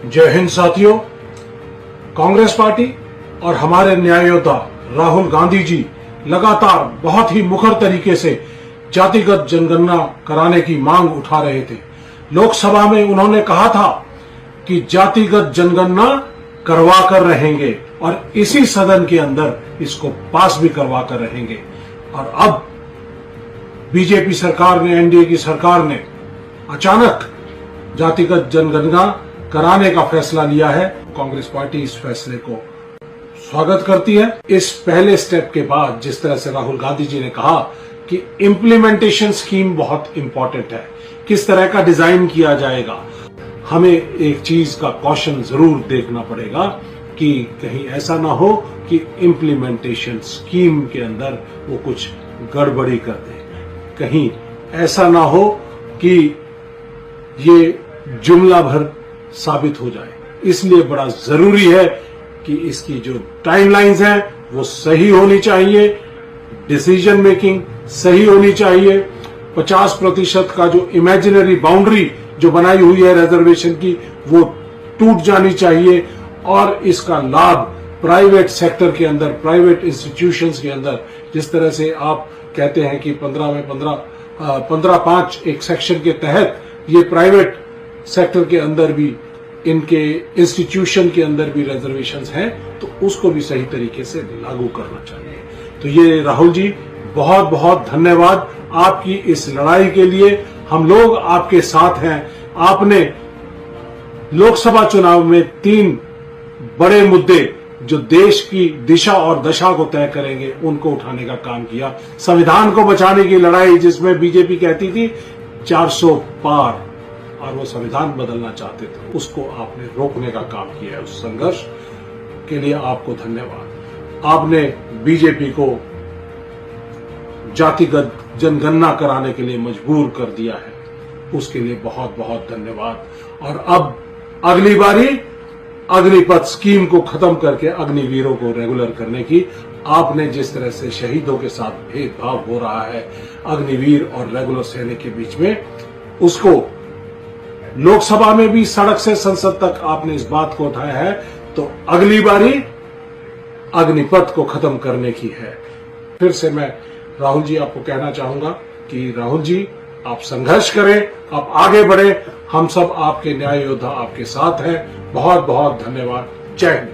जय हिंद साथियों। कांग्रेस पार्टी और हमारे न्याय योद्धा राहुल गांधी जी लगातार बहुत ही मुखर तरीके से जातिगत जनगणना कराने की मांग उठा रहे थे। लोकसभा में उन्होंने कहा था कि जातिगत जनगणना करवा कर रहेंगे और इसी सदन के अंदर इसको पास भी करवा कर रहेंगे। और अब बीजेपी सरकार ने, एनडीए की सरकार ने अचानक जातिगत जनगणना कराने का फैसला लिया है। कांग्रेस पार्टी इस फैसले को स्वागत करती है। इस पहले स्टेप के बाद जिस तरह से राहुल गांधी जी ने कहा कि इम्प्लीमेंटेशन स्कीम बहुत इंपॉर्टेंट है, किस तरह का डिजाइन किया जाएगा, हमें एक चीज का कॉशन जरूर देखना पड़ेगा कि कहीं ऐसा ना हो कि इम्प्लीमेंटेशन स्कीम के अंदर वो कुछ गड़बड़ी कर दे, कहीं ऐसा ना हो कि ये जुमला भर साबित हो जाए। इसलिए बड़ा जरूरी है कि इसकी जो टाइमलाइंस हैं वो सही होनी चाहिए, डिसीजन मेकिंग सही होनी चाहिए। 50% का जो इमेजिनरी बाउंड्री जो बनाई हुई है रिजर्वेशन की वो टूट जानी चाहिए और इसका लाभ प्राइवेट सेक्टर के अंदर, प्राइवेट इंस्टीट्यूशंस के अंदर, जिस तरह से आप कहते हैं कि 15 में 15-5 एक सेक्शन के तहत ये प्राइवेट सेक्टर के अंदर भी, इनके इंस्टीट्यूशन के अंदर भी रिजर्वेशंस हैं, तो उसको भी सही तरीके से लागू करना चाहिए। तो ये राहुल जी, बहुत बहुत धन्यवाद आपकी इस लड़ाई के लिए। हम लोग आपके साथ हैं। आपने लोकसभा चुनाव में 3 बड़े मुद्दे जो देश की दिशा और दशा को तय करेंगे उनको उठाने का काम किया। संविधान को बचाने की लड़ाई, जिसमें बीजेपी कहती थी 400 पार और वो संविधान बदलना चाहते थे, उसको आपने रोकने का काम किया है। उस संघर्ष के लिए आपको धन्यवाद। आपने बीजेपी को जातिगत जनगणना कराने के लिए मजबूर कर दिया है, उसके लिए बहुत बहुत धन्यवाद। और अब अगली बारी अग्निपथ स्कीम को खत्म करके अग्निवीरों को रेगुलर करने की, आपने जिस तरह से शहीदों के साथ भेदभाव हो रहा है अग्निवीर और रेगुलर सैनिक के बीच में, उसको लोकसभा में भी, सड़क से संसद तक आपने इस बात को उठाया है, तो अगली बारी अग्निपथ को खत्म करने की है। फिर से मैं राहुल जी आपको कहना चाहूंगा कि राहुल जी, आप संघर्ष करें, आप आगे बढ़े, हम सब आपके न्याय योद्धा आपके साथ हैं। बहुत बहुत धन्यवाद। जय हिंद।